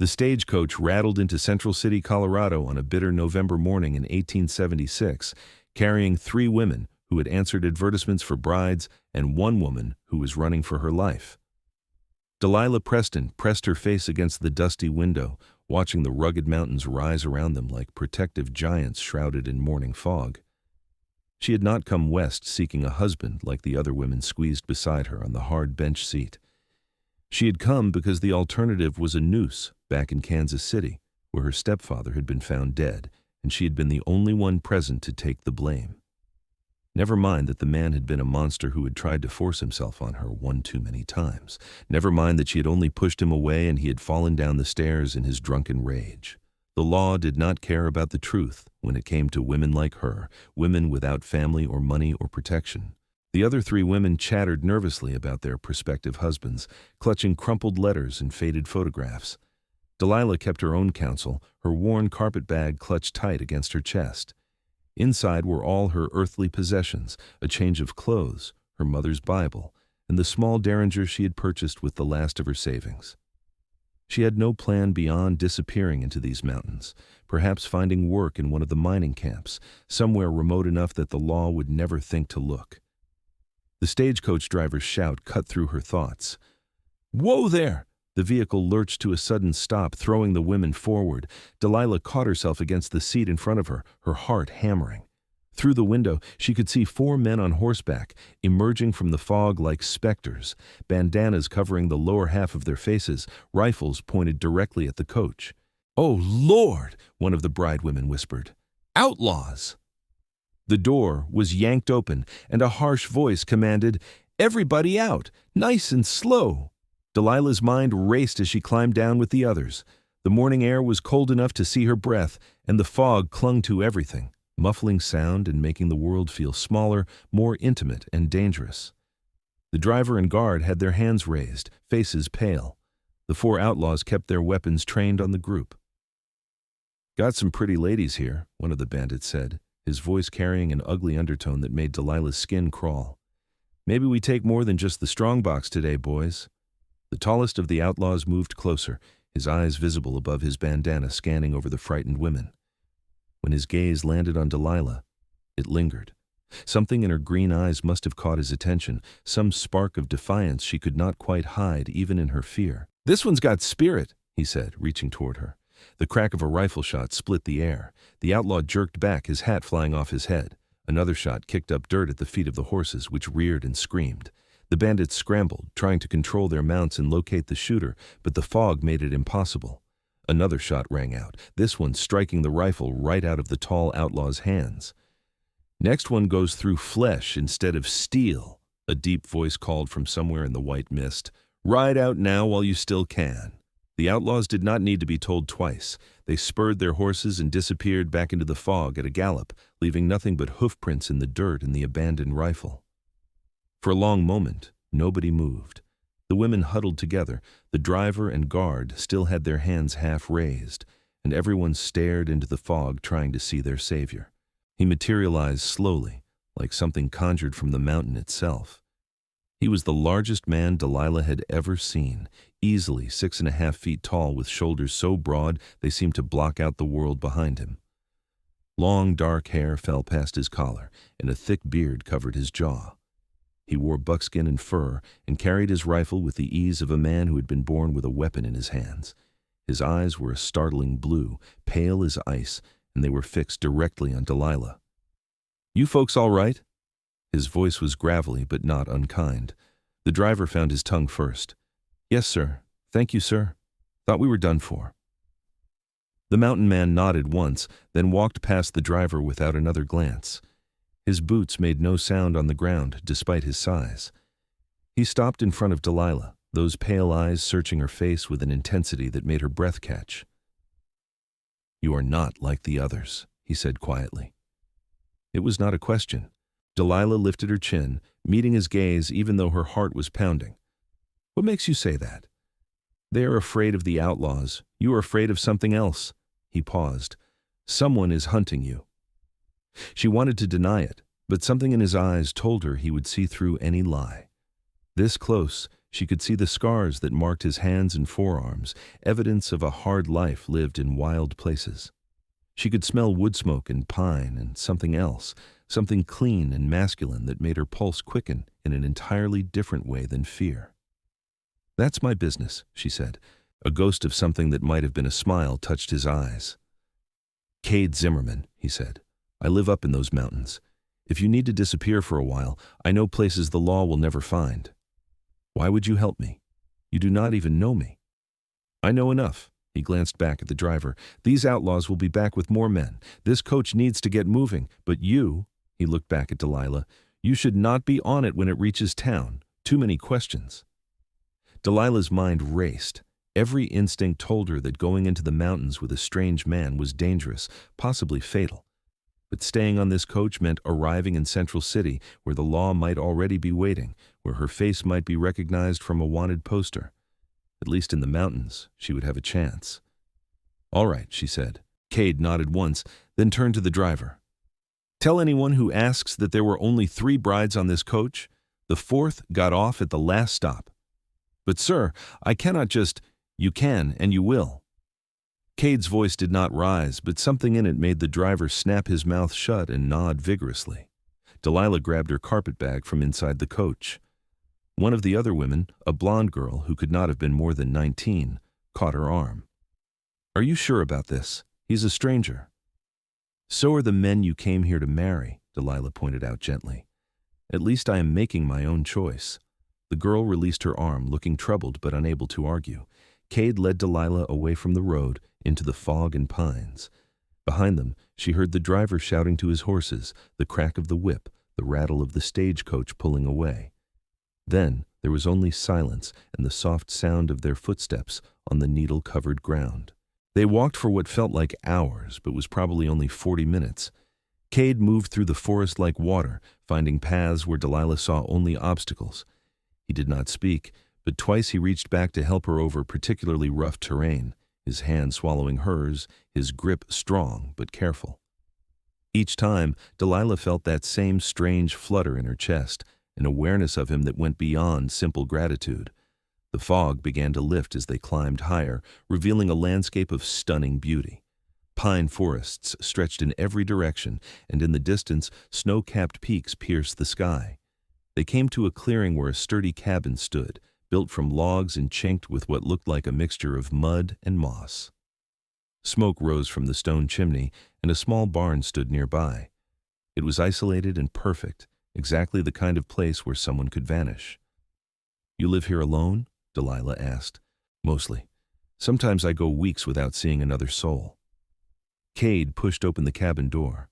The stagecoach rattled into Central City, Colorado on a bitter November morning in 1876, carrying 3 women who had answered advertisements for brides and 1 woman who was running for her life. Delilah Preston pressed her face against the dusty window, watching the rugged mountains rise around them like protective giants shrouded in morning fog. She had not come west seeking a husband like the other women squeezed beside her on the hard bench seat. She had come because the alternative was a noose back in Kansas City, where her stepfather had been found dead, and she had been the only one present to take the blame. Never mind that the man had been a monster who had tried to force himself on her one too many times. Never mind that she had only pushed him away and he had fallen down the stairs in his drunken rage. The law did not care about the truth when it came to women like her, women without family or money or protection. The other 3 women chattered nervously about their prospective husbands, clutching crumpled letters and faded photographs. Delilah kept her own counsel, her worn carpet bag clutched tight against her chest. Inside were all her earthly possessions, a change of clothes, her mother's Bible, and the small derringer she had purchased with the last of her savings. She had no plan beyond disappearing into these mountains, perhaps finding work in one of the mining camps, somewhere remote enough that the law would never think to look. The stagecoach driver's shout cut through her thoughts. "Whoa there!" The vehicle lurched to a sudden stop, throwing the women forward. Delilah caught herself against the seat in front of her, her heart hammering. Through the window, she could see 4 men on horseback, emerging from the fog like specters, bandanas covering the lower half of their faces, rifles pointed directly at the coach. "Oh, Lord!" one of the bride women whispered. "Outlaws!" The door was yanked open, and a harsh voice commanded, "Everybody out! Nice and slow!" Delilah's mind raced as she climbed down with the others. The morning air was cold enough to see her breath, and the fog clung to everything, muffling sound and making the world feel smaller, more intimate and dangerous. The driver and guard had their hands raised, faces pale. The 4 outlaws kept their weapons trained on the group. "Got some pretty ladies here," one of the bandits said, his voice carrying an ugly undertone that made Delilah's skin crawl. "Maybe we take more than just the strongbox today, boys." The tallest of the outlaws moved closer, his eyes visible above his bandana scanning over the frightened women. When his gaze landed on Delilah, it lingered. Something in her green eyes must have caught his attention, some spark of defiance she could not quite hide even in her fear. "This one's got spirit," he said, reaching toward her. The crack of a rifle shot split the air. The outlaw jerked back, his hat flying off his head. Another shot kicked up dirt at the feet of the horses, which reared and screamed. The bandits scrambled, trying to control their mounts and locate the shooter, but the fog made it impossible. Another shot rang out, this one striking the rifle right out of the tall outlaw's hands. "Next one goes through flesh instead of steel," a deep voice called from somewhere in the white mist. "Ride out now while you still can." The outlaws did not need to be told twice. They spurred their horses and disappeared back into the fog at a gallop, leaving nothing but hoofprints in the dirt and the abandoned rifle. For a long moment, nobody moved. The women huddled together. The driver and guard still had their hands half raised, and everyone stared into the fog trying to see their savior. He materialized slowly, like something conjured from the mountain itself. He was the largest man Delilah had ever seen, easily 6.5 feet tall with shoulders so broad they seemed to block out the world behind him. Long dark hair fell past his collar, and a thick beard covered his jaw. He wore buckskin and fur and carried his rifle with the ease of a man who had been born with a weapon in his hands. His eyes were a startling blue, pale as ice, and they were fixed directly on Delilah. "You folks all right?" His voice was gravelly but not unkind. The driver found his tongue first. "Yes, sir. Thank you, sir. Thought we were done for." The mountain man nodded once, then walked past the driver without another glance. His boots made no sound on the ground, despite his size. He stopped in front of Delilah, those pale eyes searching her face with an intensity that made her breath catch. "You are not like the others," he said quietly. It was not a question. Delilah lifted her chin, meeting his gaze even though her heart was pounding. "What makes you say that?" "They are afraid of the outlaws. You are afraid of something else." He paused. "Someone is hunting you." She wanted to deny it, but something in his eyes told her he would see through any lie. This close, She could see the scars that marked his hands and forearms, evidence of a hard life lived in wild places. She could smell wood smoke and pine and something else, something clean and masculine that made her pulse quicken in an entirely different way than fear. "That's my business," she said. A ghost of something that might have been a smile touched his eyes. "Kade Zimmerman," he said. "I live up in those mountains. If you need to disappear for a while, I know places the law will never find. Why would you help me? You do not even know me." "I know enough." He glanced back at the driver. "These outlaws will be back with more men. This coach needs to get moving. But you," he looked back at Delilah, "you should not be on it when it reaches town. Too many questions." Delilah's mind raced. Every instinct told her that going into the mountains with a strange man was dangerous, possibly fatal. But staying on this coach meant arriving in Central City, where the law might already be waiting, where her face might be recognized from a wanted poster. At least in the mountains, she would have a chance. "All right," she said. Kade nodded once, then turned to the driver. "Tell anyone who asks that there were only 3 brides on this coach. The 4th got off at the last stop." "But sir, I cannot just—" "You can, and you will." Kade's voice did not rise, but something in it made the driver snap his mouth shut and nod vigorously. Delilah grabbed her carpetbag from inside the coach. One of the other women, a blonde girl who could not have been more than 19, caught her arm. "Are you sure about this? He's a stranger." "So are the men you came here to marry," Delilah pointed out gently. "At least I am making my own choice." The girl released her arm, looking troubled but unable to argue. Kade led Delilah away from the road into the fog and pines. Behind them, she heard the driver shouting to his horses, the crack of the whip, the rattle of the stagecoach pulling away. Then there was only silence and the soft sound of their footsteps on the needle-covered ground. They walked for what felt like hours, but was probably only 40 minutes. Kade moved through the forest-like water, finding paths where Delilah saw only obstacles. He did not speak, but twice he reached back to help her over particularly rough terrain, his hand swallowing hers, his grip strong but careful. Each time, Delilah felt that same strange flutter in her chest, an awareness of him that went beyond simple gratitude. The fog began to lift as they climbed higher, revealing a landscape of stunning beauty. Pine forests stretched in every direction, and in the distance, snow-capped peaks pierced the sky. They came to a clearing where a sturdy cabin stood, built from logs and chinked with what looked like a mixture of mud and moss. Smoke rose from the stone chimney, and a small barn stood nearby. It was isolated and perfect, exactly the kind of place where someone could vanish. "You live here alone?" Delilah asked. "Mostly. Sometimes I go weeks without seeing another soul." Kade pushed open the cabin door.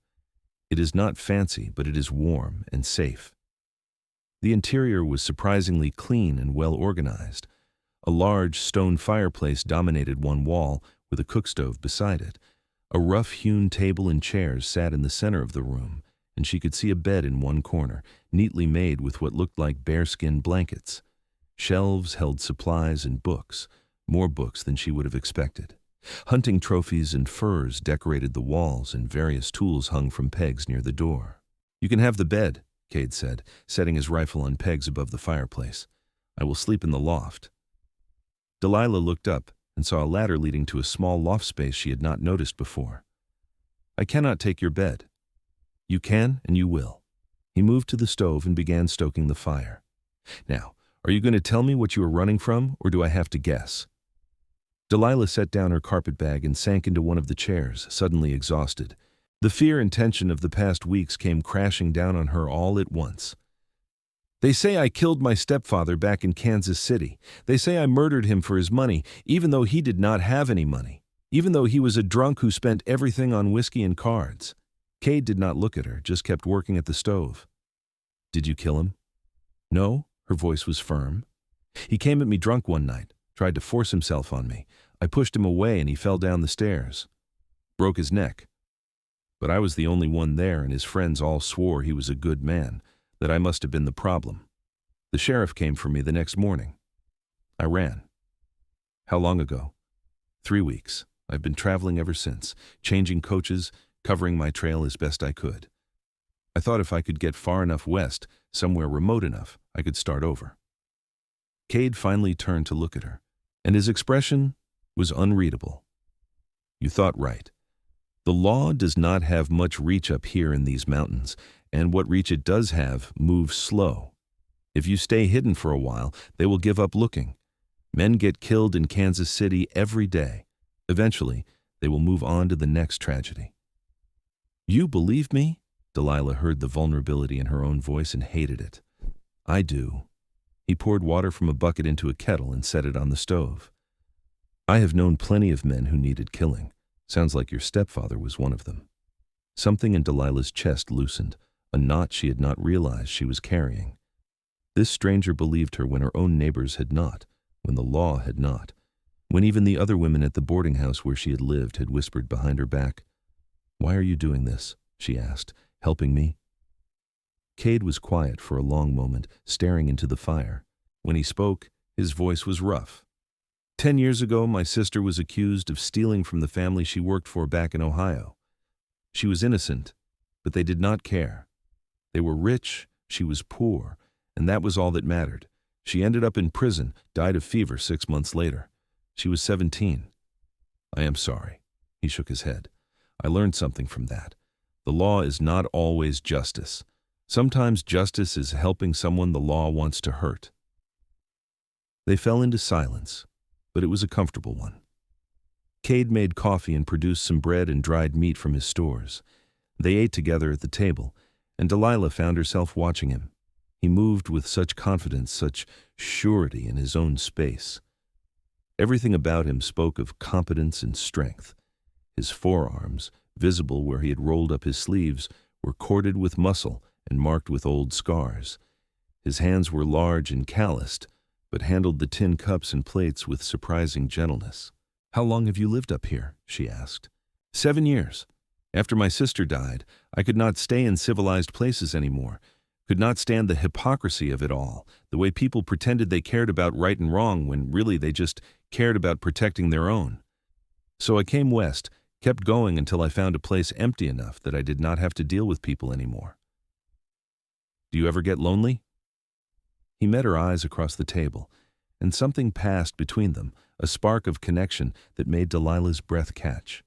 "It is not fancy, but it is warm and safe." The interior was surprisingly clean and well organized. A large stone fireplace dominated one wall, with a cookstove beside it. A rough-hewn table and chairs sat in the center of the room, and she could see a bed in one corner, neatly made with what looked like bearskin blankets. Shelves held supplies and books, more books than she would have expected. Hunting trophies and furs decorated the walls, and various tools hung from pegs near the door. "You can have the bed," Kade said, setting his rifle on pegs above the fireplace. "I will sleep in the loft." Delilah looked up and saw a ladder leading to a small loft space she had not noticed before. "I cannot take your bed." "You can and you will." He moved to the stove and began stoking the fire. "Now, are you going to tell me what you are running from, or do I have to guess?" Delilah set down her carpetbag and sank into one of the chairs, suddenly exhausted. The fear and tension of the past weeks came crashing down on her all at once. "They say I killed my stepfather back in Kansas City. They say I murdered him for his money, even though he did not have any money, even though he was a drunk who spent everything on whiskey and cards." Kade did not look at her, just kept working at the stove. "Did you kill him?" "No," her voice was firm. "He came at me drunk one night, tried to force himself on me. I pushed him away and he fell down the stairs. Broke his neck. But I was the only one there, and his friends all swore he was a good man, that I must have been the problem. The sheriff came for me the next morning. I ran." "How long ago?" 3 weeks. I've been traveling ever since, changing coaches, covering my trail as best I could. I thought if I could get far enough west, somewhere remote enough, I could start over." Kade finally turned to look at her, and his expression was unreadable. You thought right. The law does not have much reach up here in these mountains, and what reach it does have moves slow. If you stay hidden for a while, they will give up looking. Men get killed in Kansas City every day. Eventually, they will move on to the next tragedy. You believe me? Delilah heard the vulnerability in her own voice and hated it. I do. He poured water from a bucket into a kettle and set it on the stove. I have known plenty of men who needed killing. Sounds like your stepfather was one of them. Something in Delilah's chest loosened, a knot she had not realized she was carrying. This stranger believed her when her own neighbors had not, when the law had not, when even the other women at the boarding house where she had lived had whispered behind her back. Why are you doing this? She asked. Helping me? Kade was quiet for a long moment, staring into the fire. When he spoke, his voice was rough. 10 years ago, my sister was accused of stealing from the family she worked for back in Ohio. She was innocent, but they did not care. They were rich, she was poor, and that was all that mattered. She ended up in prison, died of fever 6 months later. She was 17. I am sorry. He shook his head. I learned something from that. The law is not always justice. Sometimes justice is helping someone the law wants to hurt. They fell into silence, but it was a comfortable one. Kade made coffee and produced some bread and dried meat from his stores. They ate together at the table, and Delilah found herself watching him. He moved with such confidence, such surety in his own space. Everything about him spoke of competence and strength. His forearms, visible where he had rolled up his sleeves, were corded with muscle and marked with old scars. His hands were large and calloused, but handled the tin cups and plates with surprising gentleness. How long have you lived up here? She asked. 7 years. After my sister died, I could not stay in civilized places anymore, could not stand the hypocrisy of it all, the way people pretended they cared about right and wrong when really they just cared about protecting their own. So I came west, kept going until I found a place empty enough that I did not have to deal with people anymore. Do you ever get lonely? He met her eyes across the table, and something passed between them, a spark of connection that made Delilah's breath catch.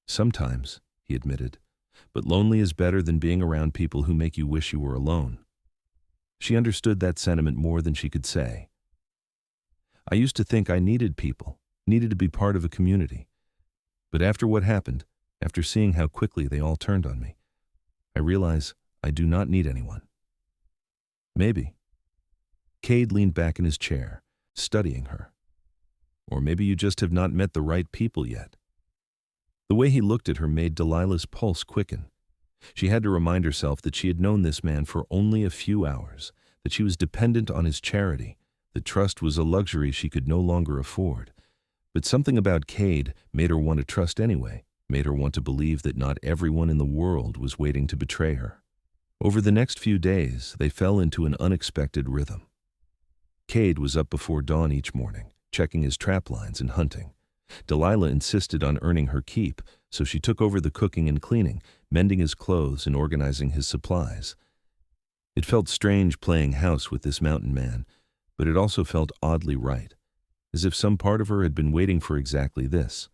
Sometimes, he admitted, but lonely is better than being around people who make you wish you were alone. She understood that sentiment more than she could say. I used to think I needed people, needed to be part of a community. But after what happened, after seeing how quickly they all turned on me, I realize I do not need anyone. Maybe. Kade leaned back in his chair, studying her. Or maybe you just have not met the right people yet. The way he looked at her made Delilah's pulse quicken. She had to remind herself that she had known this man for only a few hours, that she was dependent on his charity, that trust was a luxury she could no longer afford. But something about Kade made her want to trust anyway, made her want to believe that not everyone in the world was waiting to betray her. Over the next few days, they fell into an unexpected rhythm. Kade was up before dawn each morning, checking his trap lines and hunting. Delilah insisted on earning her keep, so she took over the cooking and cleaning, mending his clothes and organizing his supplies. It felt strange playing house with this mountain man, but it also felt oddly right, as if some part of her had been waiting for exactly this.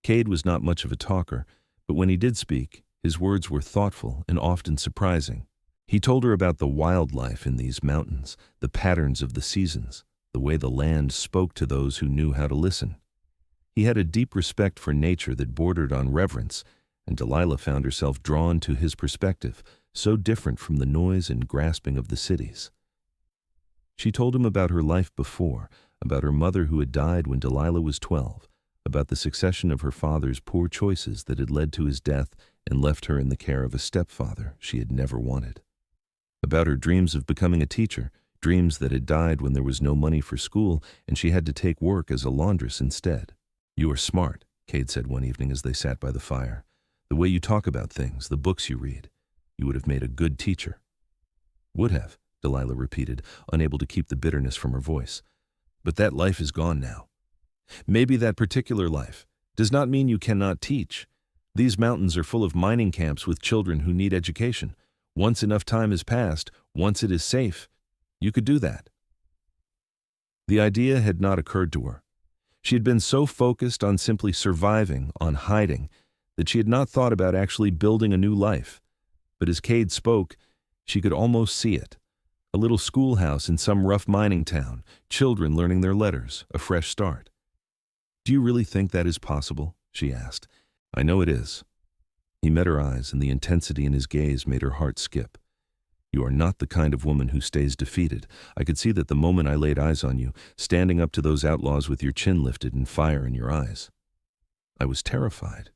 Kade was not much of a talker, but when he did speak, his words were thoughtful and often surprising. He told her about the wildlife in these mountains, the patterns of the seasons, the way the land spoke to those who knew how to listen. He had a deep respect for nature that bordered on reverence, and Delilah found herself drawn to his perspective, so different from the noise and grasping of the cities. She told him about her life before, about her mother who had died when Delilah was 12, about the succession of her father's poor choices that had led to his death and left her in the care of a stepfather she had never wanted. About her dreams of becoming a teacher, dreams that had died when there was no money for school and she had to take work as a laundress instead. You are smart, Kade said one evening as they sat by the fire. The way you talk about things, the books you read, you would have made a good teacher. Would have, Delilah repeated, unable to keep the bitterness from her voice. But that life is gone now. Maybe that particular life does not mean you cannot teach. These mountains are full of mining camps with children who need education. Once enough time has passed, once it is safe, you could do that. The idea had not occurred to her. She had been so focused on simply surviving, on hiding, that she had not thought about actually building a new life. But as Kade spoke, she could almost see it. A little schoolhouse in some rough mining town, children learning their letters, a fresh start. "Do you really think that is possible?" she asked. "I know it is." He met her eyes, and the intensity in his gaze made her heart skip. "You are not the kind of woman who stays defeated. I could see that the moment I laid eyes on you, standing up to those outlaws with your chin lifted and fire in your eyes. I was terrified.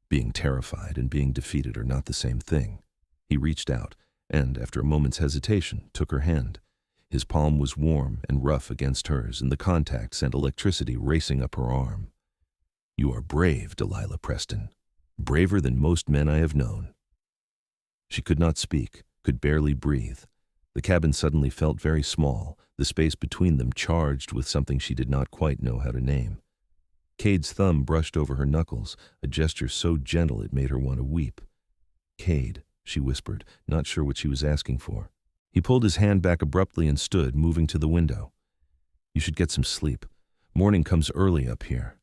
Being terrified and being defeated are not the same thing." He reached out, and, after a moment's hesitation, took her hand. His palm was warm and rough against hers, and the contact sent electricity racing up her arm. "You are brave, Delilah Preston. Braver than most men I have known." She could not speak, could barely breathe. The cabin suddenly felt very small, the space between them charged with something she did not quite know how to name. Kade's thumb brushed over her knuckles, a gesture so gentle it made her want to weep. "Kade," she whispered, not sure what she was asking for. He pulled his hand back abruptly and stood, moving to the window. "You should get some sleep. Morning comes early up here."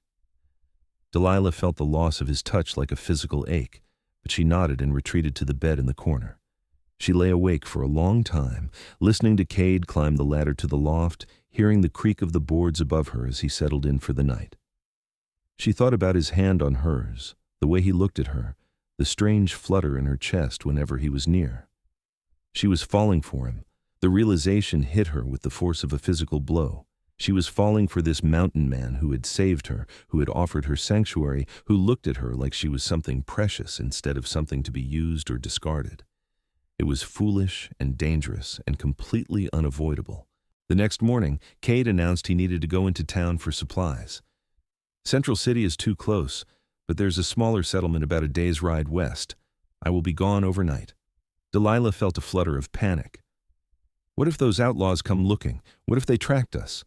Delilah felt the loss of his touch like a physical ache, but she nodded and retreated to the bed in the corner. She lay awake for a long time, listening to Kade climb the ladder to the loft, hearing the creak of the boards above her as he settled in for the night. She thought about his hand on hers, the way he looked at her, the strange flutter in her chest whenever he was near. She was falling for him. The realization hit her with the force of a physical blow. She was falling for this mountain man who had saved her, who had offered her sanctuary, who looked at her like she was something precious instead of something to be used or discarded. It was foolish and dangerous and completely unavoidable. The next morning, Kade announced he needed to go into town for supplies. "Central City is too close, but there's a smaller settlement about a day's ride west. I will be gone overnight." Delilah felt a flutter of panic. "What if those outlaws come looking? What if they tracked us?"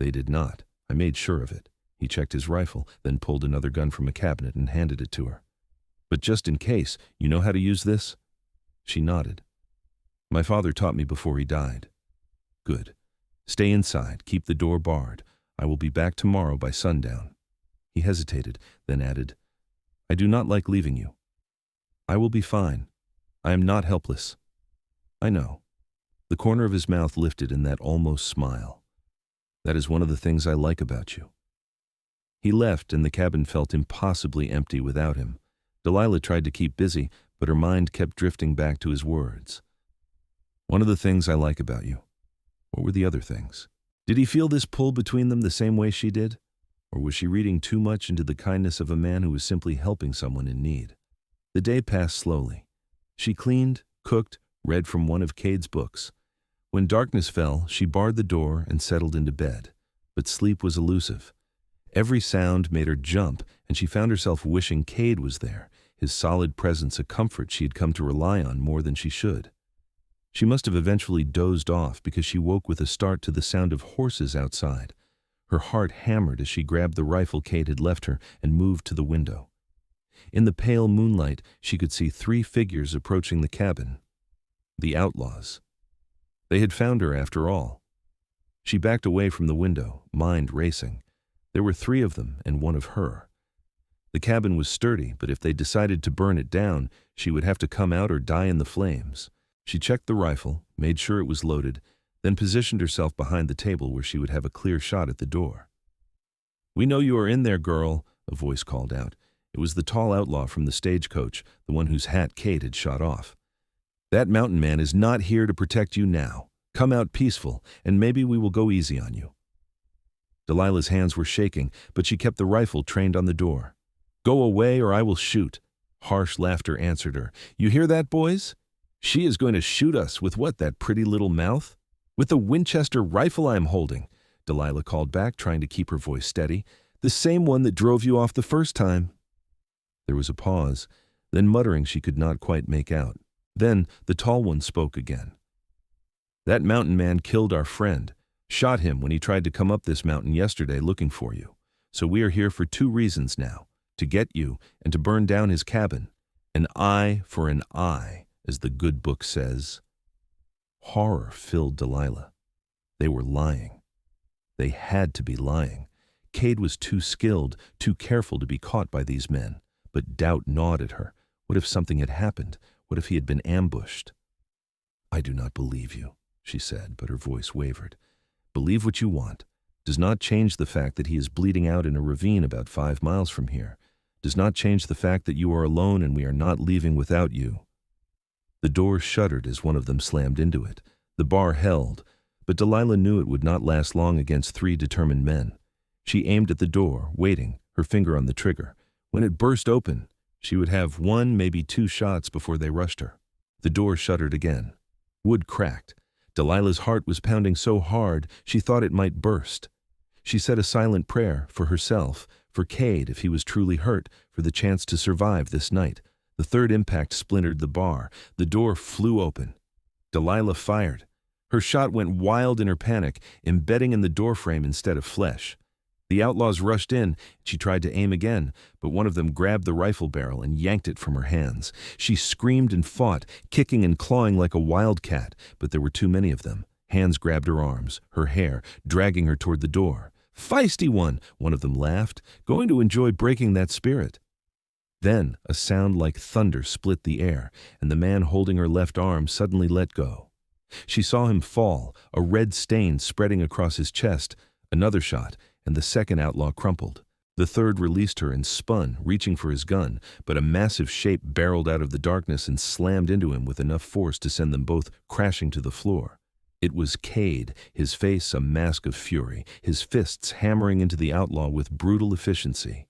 "They did not. I made sure of it." He checked his rifle, then pulled another gun from a cabinet and handed it to her. "But just in case, you know how to use this?" She nodded. "My father taught me before he died." "Good. Stay inside. Keep the door barred. I will be back tomorrow by sundown." He hesitated, then added, "I do not like leaving you." "I will be fine. I am not helpless." "I know." The corner of his mouth lifted in that almost smile. "That is one of the things I like about you." He left, and the cabin felt impossibly empty without him. Delilah tried to keep busy, but her mind kept drifting back to his words. "One of the things I like about you." What were the other things? Did he feel this pull between them the same way she did? Or was she reading too much into the kindness of a man who was simply helping someone in need? The day passed slowly. She cleaned, cooked, read from one of Kade's books. When darkness fell, she barred the door and settled into bed. But sleep was elusive. Every sound made her jump, and she found herself wishing Kade was there, his solid presence a comfort she had come to rely on more than she should. She must have eventually dozed off because she woke with a start to the sound of horses outside. Her heart hammered as she grabbed the rifle Kade had left her and moved to the window. In the pale moonlight, she could see 3 figures approaching the cabin. The outlaws. They had found her after all. She backed away from the window, mind racing. There were 3 of them and 1 of her. The cabin was sturdy, but if they decided to burn it down, she would have to come out or die in the flames. She checked the rifle, made sure it was loaded, then positioned herself behind the table where she would have a clear shot at the door. "We know you are in there, girl," a voice called out. It was the tall outlaw from the Stagecoach, the one whose hat Kade had shot off. "That mountain man is not here to protect you now. Come out peaceful, and maybe we will go easy on you." Delilah's hands were shaking, but she kept the rifle trained on the door. "Go away or I will shoot." Harsh laughter answered her. "You hear that, boys? She is going to shoot us with what, that pretty little mouth?" "With the Winchester rifle I am holding," Delilah called back, trying to keep her voice steady. "The same one that drove you off the first time." There was a pause, then muttering she could not quite make out. Then the tall one spoke again. "That mountain man killed our friend, shot him when he tried to come up this mountain yesterday looking for you. So we are here for 2 reasons now, to get you and to burn down his cabin. An eye for an eye, as the good book says." Horror filled Delilah. They were lying. They had to be lying. Kade was too skilled, too careful to be caught by these men. But doubt gnawed at her. What if something had happened? What if he had been ambushed? "I do not believe you," she said, but her voice wavered. "Believe what you want. Does not change the fact that he is bleeding out in a ravine about 5 miles from here. Does not change the fact that you are alone and we are not leaving without you." The door shuddered as one of them slammed into it. The bar held, but Delilah knew it would not last long against 3 determined men. She aimed at the door, waiting, her finger on the trigger. When it burst open, she would have 1, maybe 2 shots before they rushed her. The door shuddered again. Wood cracked. Delilah's heart was pounding so hard she thought it might burst. She said a silent prayer for herself, for Kade if he was truly hurt, for the chance to survive this night. The third impact splintered the bar. The door flew open. Delilah fired. Her shot went wild in her panic, embedding in the doorframe instead of flesh. The outlaws rushed in. She tried to aim again, but one of them grabbed the rifle barrel and yanked it from her hands. She screamed and fought, kicking and clawing like a wildcat, but there were too many of them. Hands grabbed her arms, her hair, dragging her toward the door. "Feisty one of them laughed, "going to enjoy breaking that spirit." Then a sound like thunder split the air, and the man holding her left arm suddenly let go. She saw him fall, a red stain spreading across his chest. Another shot, and the second outlaw crumpled. The third released her and spun, reaching for his gun, but a massive shape barreled out of the darkness and slammed into him with enough force to send them both crashing to the floor. It was Kade, his face a mask of fury, his fists hammering into the outlaw with brutal efficiency.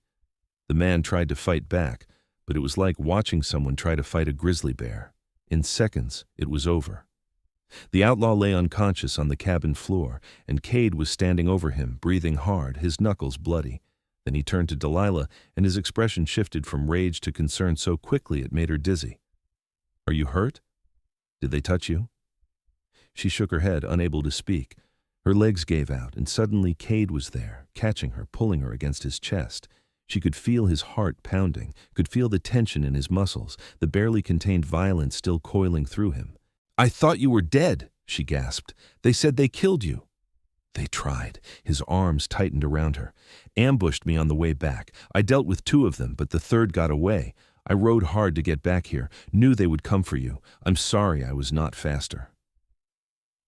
The man tried to fight back, but it was like watching someone try to fight a grizzly bear. In seconds, it was over. The outlaw lay unconscious on the cabin floor, and Kade was standing over him, breathing hard, his knuckles bloody. Then he turned to Delilah, and his expression shifted from rage to concern so quickly it made her dizzy. "Are you hurt? Did they touch you?" She shook her head, unable to speak. Her legs gave out, and suddenly Kade was there, catching her, pulling her against his chest. She could feel his heart pounding, could feel the tension in his muscles, the barely contained violence still coiling through him. "I thought you were dead," she gasped. "They said they killed you." "They tried." His arms tightened around her. "Ambushed me on the way back. I dealt with 2 of them, but the third got away. I rode hard to get back here, knew they would come for you. I'm sorry I was not faster."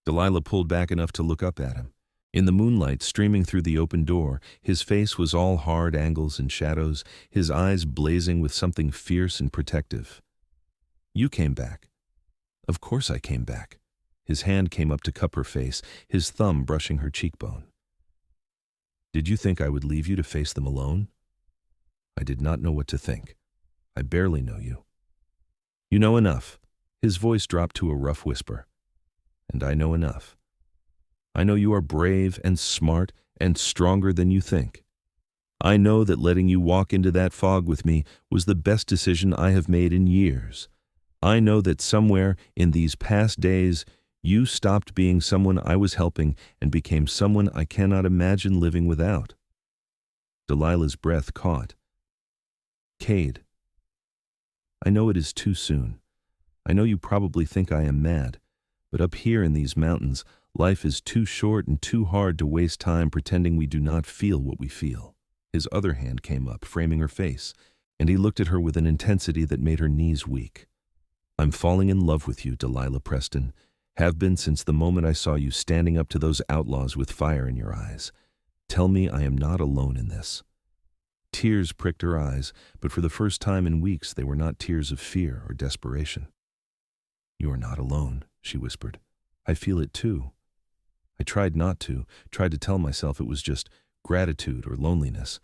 Delilah pulled back enough to look up at him. In the moonlight streaming through the open door, his face was all hard angles and shadows, his eyes blazing with something fierce and protective. "You came back." "Of course I came back." His hand came up to cup her face, his thumb brushing her cheekbone. "Did you think I would leave you to face them alone?" "I did not know what to think. I barely know you." "You know enough." His voice dropped to a rough whisper. "And I know enough. I know you are brave and smart and stronger than you think. I know that letting you walk into that fog with me was the best decision I have made in years. I know that somewhere in these past days you stopped being someone I was helping and became someone I cannot imagine living without." Delilah's breath caught. "Kade, I know it is too soon. I know you probably think I am mad, but up here in these mountains, life is too short and too hard to waste time pretending we do not feel what we feel." His other hand came up, framing her face, and he looked at her with an intensity that made her knees weak. "I'm falling in love with you, Delilah Preston. Have been since the moment I saw you standing up to those outlaws with fire in your eyes. Tell me I am not alone in this." Tears pricked her eyes, but for the first time in weeks they were not tears of fear or desperation. "You are not alone," she whispered. "I feel it too. I tried not to, tried to tell myself it was just gratitude or loneliness,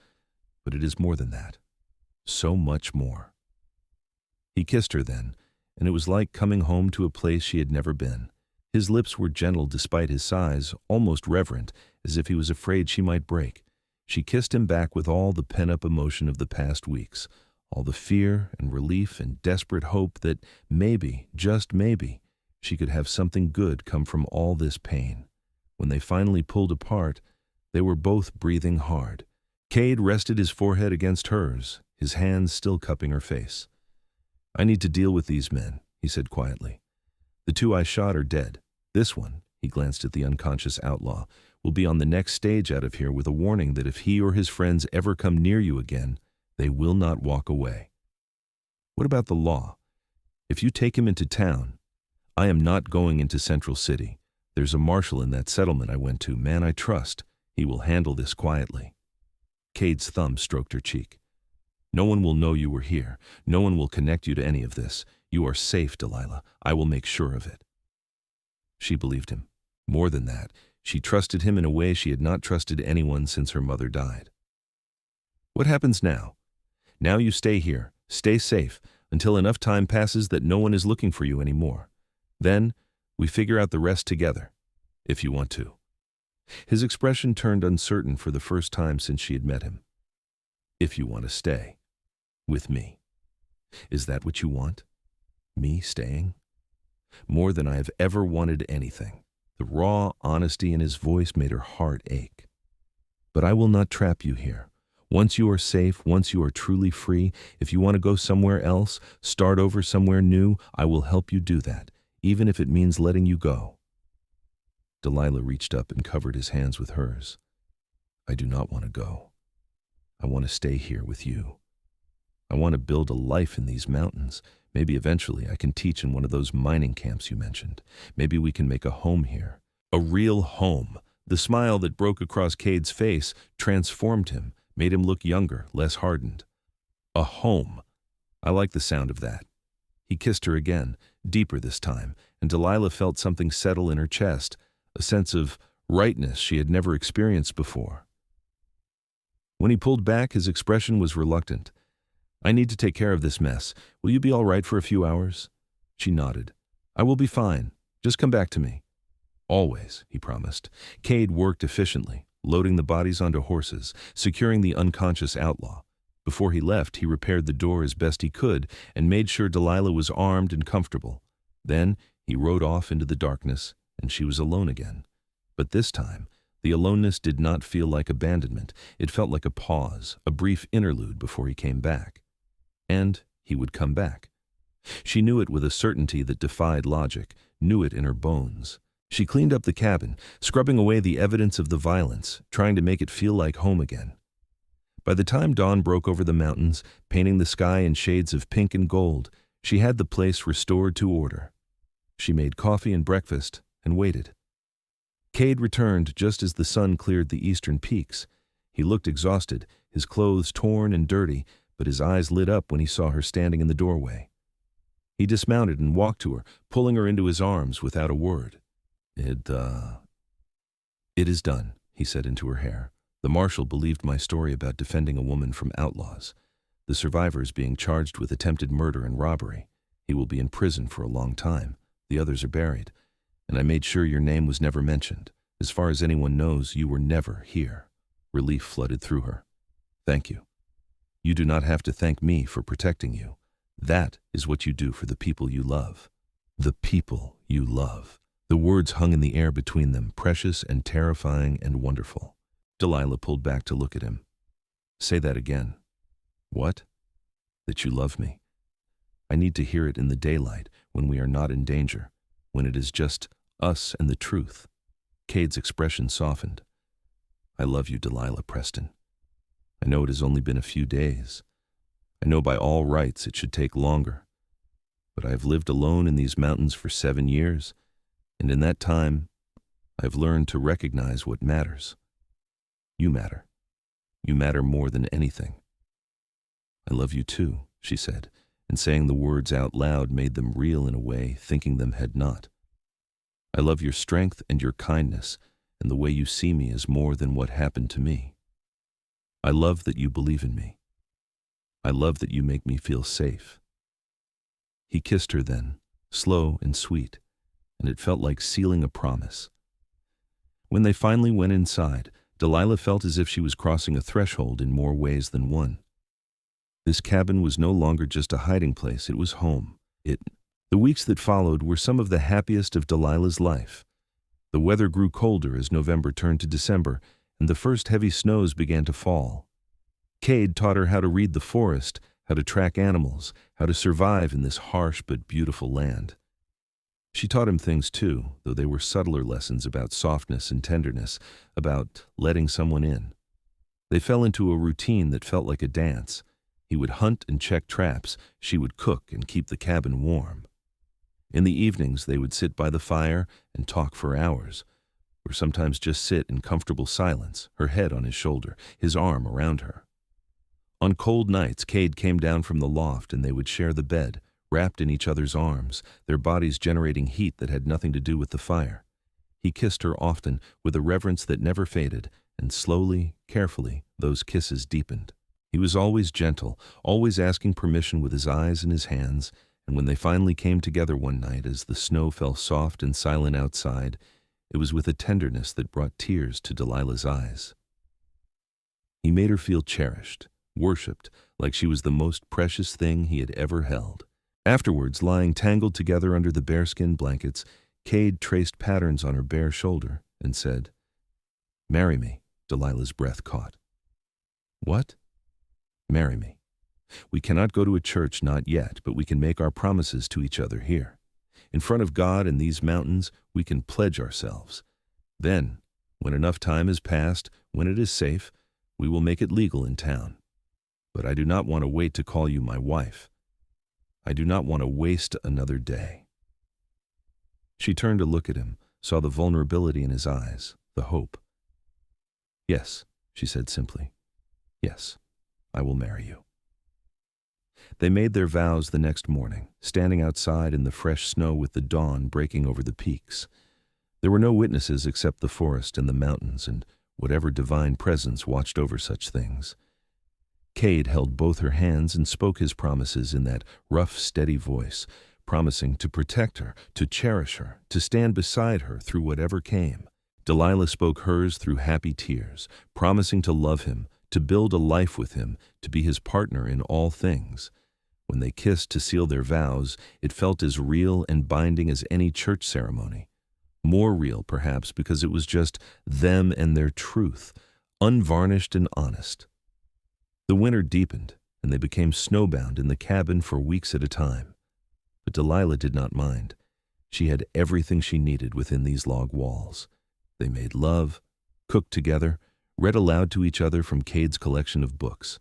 but it is more than that. So much more." He kissed her then, and it was like coming home to a place she had never been. His lips were gentle despite his size, almost reverent, as if he was afraid she might break. She kissed him back with all the pent-up emotion of the past weeks, all the fear and relief and desperate hope that maybe, just maybe, she could have something good come from all this pain. When they finally pulled apart, they were both breathing hard. Kade rested his forehead against hers, his hands still cupping her face. "I need to deal with these men," he said quietly. "The 2 I shot are dead. This one," he glanced at the unconscious outlaw, will be on the next stage out of here with a warning that if he or his friends ever come near you again, they will not walk away. What about the law? If you take him into town, I am not going into Central City. There's a marshal in that settlement I went to, man I trust. He will handle this quietly. Kade's thumb stroked her cheek. No one will know you were here. No one will connect you to any of this. You are safe, Delilah. I will make sure of it. She believed him. More than that, she trusted him in a way she had not trusted anyone since her mother died. What happens now? Now you stay here, stay safe, until enough time passes that no one is looking for you anymore. Then, we figure out the rest together, if you want to. His expression turned uncertain for the first time since she had met him. If you want to stay. With me. Is that what you want? Me staying? More than I have ever wanted anything. The raw honesty in his voice made her heart ache. But I will not trap you here. Once you are safe, once you are truly free, if you want to go somewhere else, start over somewhere new, I will help you do that, even if it means letting you go. Delilah reached up and covered his hands with hers. I do not want to go. I want to stay here with you. I want to build a life in these mountains. Maybe eventually I can teach in one of those mining camps you mentioned. Maybe we can make a home here. A real home. The smile that broke across Kade's face transformed him, made him look younger, less hardened. A home. I like the sound of that. He kissed her again, deeper this time, and Delilah felt something settle in her chest, a sense of rightness she had never experienced before. When he pulled back, his expression was reluctant. I need to take care of this mess. Will you be all right for a few hours? She nodded. I will be fine. Just come back to me. Always, he promised. Kade worked efficiently, loading the bodies onto horses, securing the unconscious outlaw. Before he left, he repaired the door as best he could and made sure Delilah was armed and comfortable. Then he rode off into the darkness, and she was alone again. But this time, the aloneness did not feel like abandonment. It felt like a pause, a brief interlude before he came back. And he would come back. She knew it with a certainty that defied logic, knew it in her bones. She cleaned up the cabin, scrubbing away the evidence of the violence, trying to make it feel like home again. By the time dawn broke over the mountains, painting the sky in shades of pink and gold, she had the place restored to order. She made coffee and breakfast and waited. Kade returned just as the sun cleared the eastern peaks. He looked exhausted, his clothes torn and dirty, but his eyes lit up when he saw her standing in the doorway. He dismounted and walked to her, pulling her into his arms without a word. It is done, he said into her hair. The marshal believed my story about defending a woman from outlaws. The survivor is being charged with attempted murder and robbery. He will be in prison for a long time. The others are buried. And I made sure your name was never mentioned. As far as anyone knows, you were never here. Relief flooded through her. Thank you. You do not have to thank me for protecting you. That is what you do for the people you love. The people you love. The words hung in the air between them, precious and terrifying and wonderful. Delilah pulled back to look at him. Say that again. What? That you love me. I need to hear it in the daylight, when we are not in danger, when it is just us and the truth. Kade's expression softened. I love you, Delilah Preston. I know it has only been a few days. I know by all rights it should take longer. But I have lived alone in these mountains for 7 years, and in that time, I've learned to recognize what matters. You matter. You matter more than anything. I love you too, she said, and saying the words out loud made them real in a way thinking them had not. I love your strength and your kindness, and the way you see me is more than what happened to me. I love that you believe in me. I love that you make me feel safe. He kissed her then, slow and sweet, and it felt like sealing a promise. When they finally went inside, Delilah felt as if she was crossing a threshold in more ways than one. This cabin was no longer just a hiding place, it was home. The weeks that followed were some of the happiest of Delilah's life. The weather grew colder as November turned to December, and the first heavy snows began to fall. Kade taught her how to read the forest, how to track animals, how to survive in this harsh but beautiful land. She taught him things too, though they were subtler lessons about softness and tenderness, about letting someone in. They fell into a routine that felt like a dance. He would hunt and check traps, she would cook and keep the cabin warm. In the evenings they would sit by the fire and talk for hours, or sometimes just sit in comfortable silence, her head on his shoulder, his arm around her. On cold nights, Kade came down from the loft and they would share the bed, wrapped in each other's arms, their bodies generating heat that had nothing to do with the fire. He kissed her often with a reverence that never faded, and slowly, carefully, those kisses deepened. He was always gentle, always asking permission with his eyes and his hands, and when they finally came together one night as the snow fell soft and silent outside, it was with a tenderness that brought tears to Delilah's eyes. He made her feel cherished, worshipped, like she was the most precious thing he had ever held. Afterwards, lying tangled together under the bearskin blankets, Kade traced patterns on her bare shoulder and said, "Marry me," Delilah's breath caught. "What?" "Marry me. We cannot go to a church, not yet, but we can make our promises to each other here. In front of God and these mountains, we can pledge ourselves. Then, when enough time has passed, when it is safe, we will make it legal in town. But I do not want to wait to call you my wife. I do not want to waste another day." She turned to look at him, saw the vulnerability in his eyes, the hope. "Yes," she said simply. "Yes, I will marry you." They made their vows the next morning, standing outside in the fresh snow with the dawn breaking over the peaks. There were no witnesses except the forest and the mountains and whatever divine presence watched over such things. Kade held both her hands and spoke his promises in that rough, steady voice, promising to protect her, to cherish her, to stand beside her through whatever came. Delilah spoke hers through happy tears, promising to love him, to build a life with him, to be his partner in all things. When they kissed to seal their vows, it felt as real and binding as any church ceremony. More real, perhaps, because it was just them and their truth, unvarnished and honest. The winter deepened, and they became snowbound in the cabin for weeks at a time. But Delilah did not mind. She had everything she needed within these log walls. They made love, cooked together, read aloud to each other from Kade's collection of books.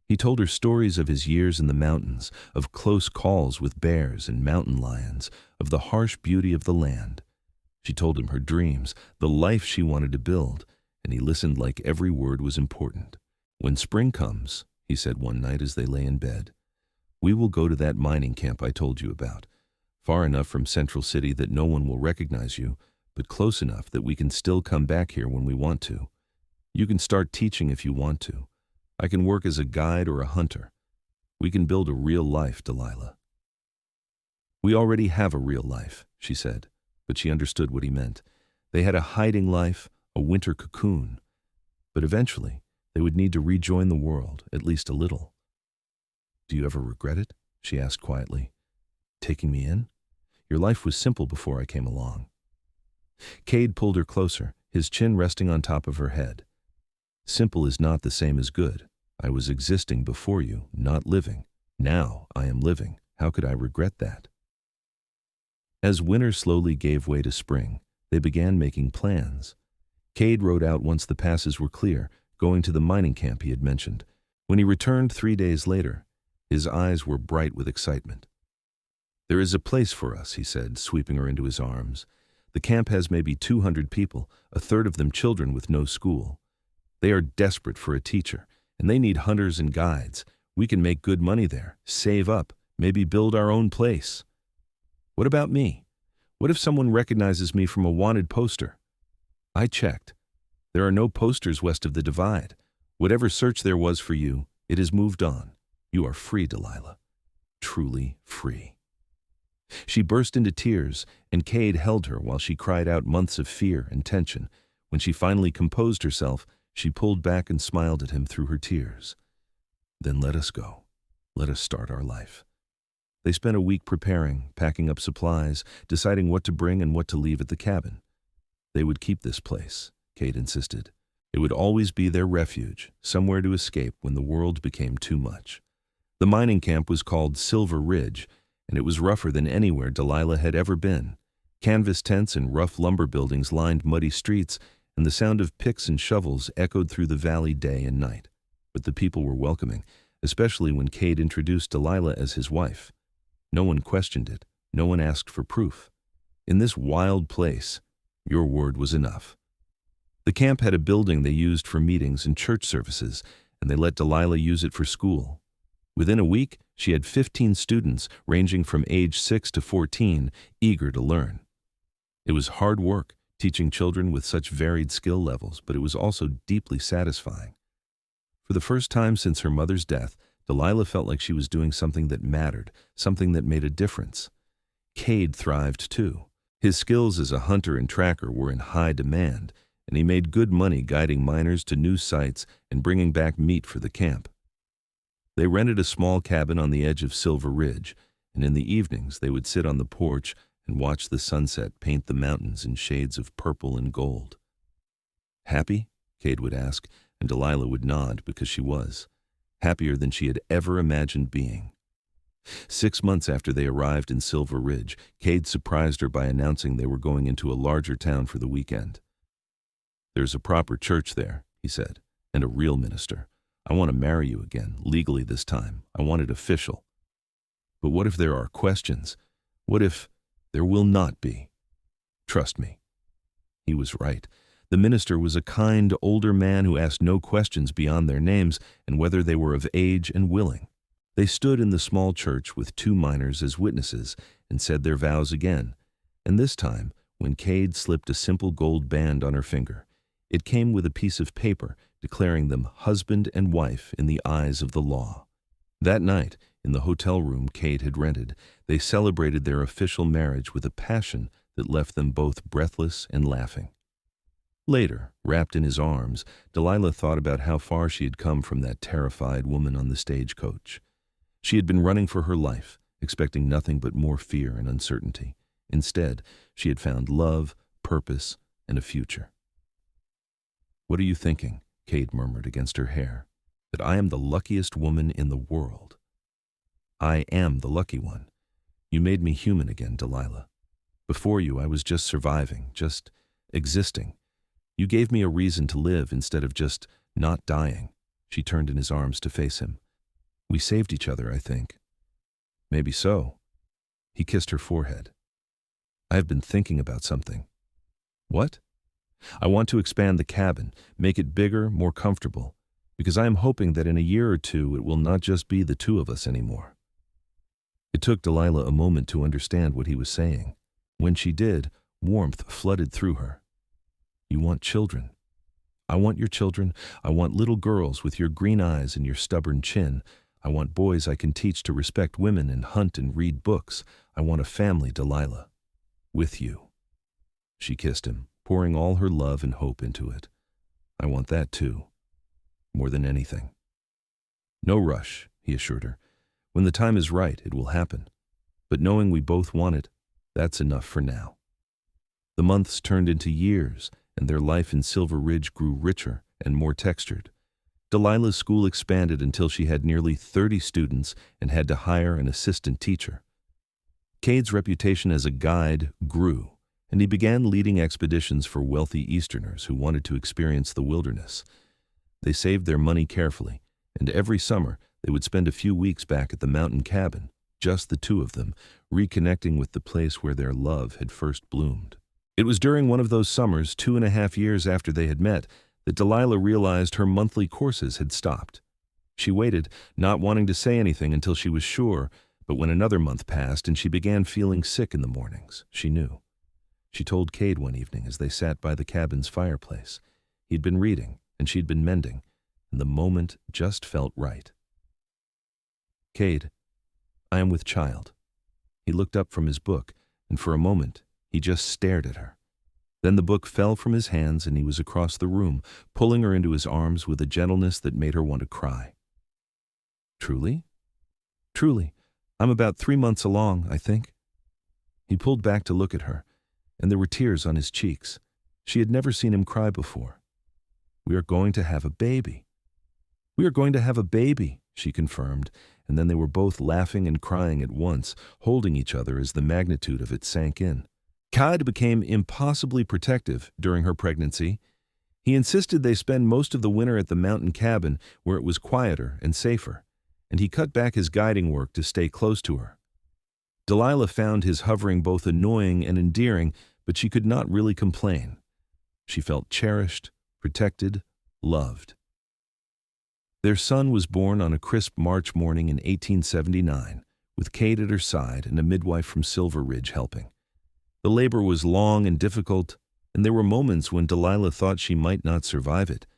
He told her stories of his years in the mountains, of close calls with bears and mountain lions, of the harsh beauty of the land. She told him her dreams, the life she wanted to build, and he listened like every word was important. "When spring comes," he said one night as they lay in bed, "we will go to that mining camp I told you about, far enough from Central City that no one will recognize you, but close enough that we can still come back here when we want to. You can start teaching if you want to. I can work as a guide or a hunter. We can build a real life, Delilah." "We already have a real life," she said, but she understood what he meant. They had a hiding life, a winter cocoon. But eventually, they would need to rejoin the world, at least a little. "Do you ever regret it?" she asked quietly. "Taking me in? Your life was simple before I came along." Kade pulled her closer, his chin resting on top of her head. "Simple is not the same as good. I was existing before you, not living. Now I am living. How could I regret that?" As winter slowly gave way to spring, they began making plans. Kade rode out once the passes were clear, going to the mining camp he had mentioned. When he returned 3 days later, his eyes were bright with excitement. "There is a place for us," he said, sweeping her into his arms. "The camp has maybe 200 people, a third of them children with no school. They are desperate for a teacher, and they need hunters and guides. We can make good money there, save up, maybe build our own place." "What about me? What if someone recognizes me from a wanted poster?" "I checked. There are no posters west of the divide. Whatever search there was for you, it has moved on. You are free, Delilah. Truly free." She burst into tears, and Kade held her while she cried out months of fear and tension. When she finally composed herself, she pulled back and smiled at him through her tears. "Then let us go. Let us start our life." They spent a week preparing, packing up supplies, deciding what to bring and what to leave at the cabin. They would keep this place, Kade insisted. It would always be their refuge, somewhere to escape when the world became too much. The mining camp was called Silver Ridge, and it was rougher than anywhere Delilah had ever been. Canvas tents and rough lumber buildings lined muddy streets, and the sound of picks and shovels echoed through the valley day and night. But the people were welcoming, especially when Kade introduced Delilah as his wife. No one questioned it. No one asked for proof. In this wild place, your word was enough. The camp had a building they used for meetings and church services, and they let Delilah use it for school. Within a week, she had 15 students ranging from age 6 to 14, eager to learn. It was hard work, teaching children with such varied skill levels, but it was also deeply satisfying. For the first time since her mother's death, Delilah felt like she was doing something that mattered, something that made a difference. Kade thrived too. His skills as a hunter and tracker were in high demand, and he made good money guiding miners to new sites and bringing back meat for the camp. They rented a small cabin on the edge of Silver Ridge, and in the evenings they would sit on the porch and watch the sunset paint the mountains in shades of purple and gold. "Happy?" Kade would ask, and Delilah would nod because she was. Happier than she had ever imagined being. 6 months after they arrived in Silver Ridge, Kade surprised her by announcing they were going into a larger town for the weekend. "There's a proper church there," he said, "and a real minister. I want to marry you again, legally this time. I want it official. But what if there are questions? What if there will not be? Trust me." He was right. The minister was a kind, older man who asked no questions beyond their names and whether they were of age and willing. They stood in the small church with 2 miners as witnesses and said their vows again. And this time, when Kade slipped a simple gold band on her finger, it came with a piece of paper declaring them husband and wife in the eyes of the law. That night, in the hotel room Kade had rented, they celebrated their official marriage with a passion that left them both breathless and laughing. Later, wrapped in his arms, Delilah thought about how far she had come from that terrified woman on the stagecoach. She had been running for her life, expecting nothing but more fear and uncertainty. Instead, she had found love, purpose, and a future. "What are you thinking?" Kade murmured against her hair. "That I am the luckiest woman in the world." "I am the lucky one. You made me human again, Delilah. Before you, I was just surviving, just existing. You gave me a reason to live instead of just not dying." She turned in his arms to face him. "We saved each other, I think." "Maybe so." He kissed her forehead. "I have been thinking about something." "What?" "I want to expand the cabin, make it bigger, more comfortable, because I am hoping that in a year or 2 it will not just be the 2 of us anymore." It took Delilah a moment to understand what he was saying. When she did, warmth flooded through her. "You want children. I want your children. I want little girls with your green eyes and your stubborn chin. I want boys I can teach to respect women and hunt and read books. I want a family, Delilah. With you." She kissed him, pouring all her love and hope into it. "I want that too. More than anything." "No rush," he assured her. "When the time is right, it will happen. But knowing we both want it, that's enough for now." The months turned into years, and their life in Silver Ridge grew richer and more textured. Delilah's school expanded until she had nearly 30 students and had to hire an assistant teacher. Kade's reputation as a guide grew, and he began leading expeditions for wealthy Easterners who wanted to experience the wilderness. They saved their money carefully, and every summer they would spend a few weeks back at the mountain cabin, just the 2 of them, reconnecting with the place where their love had first bloomed. It was during one of those summers, 2.5 years after they had met, that Delilah realized her monthly courses had stopped. She waited, not wanting to say anything until she was sure, but when another month passed and she began feeling sick in the mornings, she knew. She told Kade one evening as they sat by the cabin's fireplace. He'd been reading, and she'd been mending, and the moment just felt right. "Kade, I am with child." He looked up from his book, and for a moment he just stared at her. Then the book fell from his hands and he was across the room, pulling her into his arms with a gentleness that made her want to cry. "Truly?" "Truly. I'm about 3 months along, I think." He pulled back to look at her, and there were tears on his cheeks. She had never seen him cry before. "We are going to have a baby." "We are going to have a baby," she confirmed, and then they were both laughing and crying at once, holding each other as the magnitude of it sank in. Kade became impossibly protective during her pregnancy. He insisted they spend most of the winter at the mountain cabin where it was quieter and safer, and he cut back his guiding work to stay close to her. Delilah found his hovering both annoying and endearing, but she could not really complain. She felt cherished, protected, loved. Their son was born on a crisp March morning in 1879, with Kade at her side and a midwife from Silver Ridge helping. The labor was long and difficult, and there were moments when Delilah thought she might not survive it.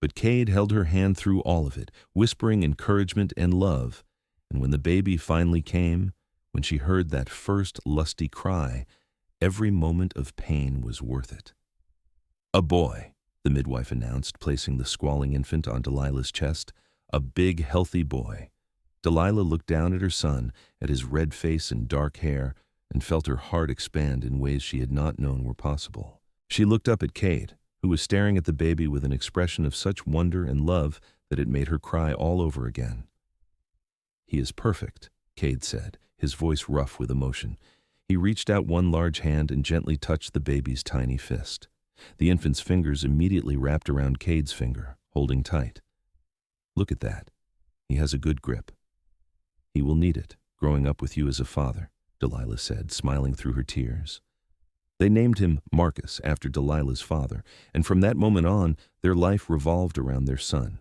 But Kade held her hand through all of it, whispering encouragement and love, and when the baby finally came, when she heard that first lusty cry, every moment of pain was worth it. "A boy," the midwife announced, placing the squalling infant on Delilah's chest. "A big, healthy boy." Delilah looked down at her son, at his red face and dark hair, and felt her heart expand in ways she had not known were possible. She looked up at Kade, who was staring at the baby with an expression of such wonder and love that it made her cry all over again. "He is perfect," Kade said, his voice rough with emotion. He reached out one large hand and gently touched the baby's tiny fist. The infant's fingers immediately wrapped around Kade's finger, holding tight. "Look at that. He has a good grip. He will need it, growing up with you as a father," Delilah said, smiling through her tears. They named him Marcus after Delilah's father, and from that moment on, their life revolved around their son.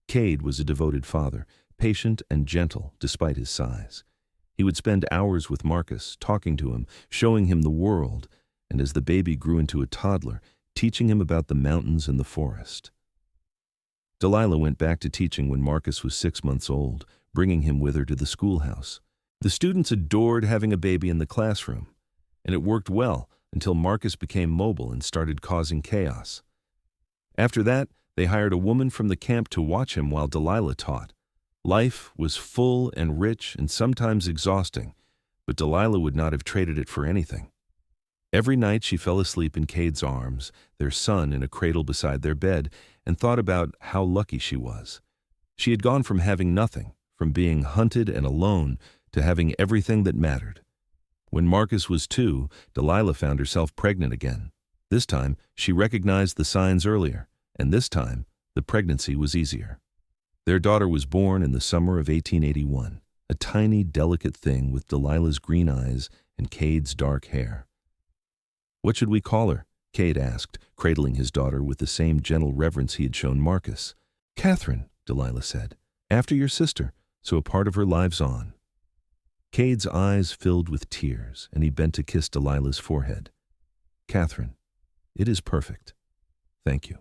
Kade was a devoted father, patient and gentle despite his size. He would spend hours with Marcus, talking to him, showing him the world, and as the baby grew into a toddler, teaching him about the mountains and the forest. Delilah went back to teaching when Marcus was 6 months old, bringing him with her to the schoolhouse. The students adored having a baby in the classroom, and it worked well until Marcus became mobile and started causing chaos. After that, they hired a woman from the camp to watch him while Delilah taught. Life was full and rich and sometimes exhausting, but Delilah would not have traded it for anything. Every night she fell asleep in Kade's arms, their son in a cradle beside their bed, and thought about how lucky she was. She had gone from having nothing, from being hunted and alone, to having everything that mattered. When Marcus was 2, Delilah found herself pregnant again. This time, she recognized the signs earlier, and this time, the pregnancy was easier. Their daughter was born in the summer of 1881, a tiny, delicate thing with Delilah's green eyes and Kade's dark hair. "What should we call her?" Kade asked, cradling his daughter with the same gentle reverence he had shown Marcus. "Catherine," Delilah said, "after your sister, so a part of her lives on." Kade's eyes filled with tears, and he bent to kiss Delilah's forehead. "Catherine, it is perfect. Thank you."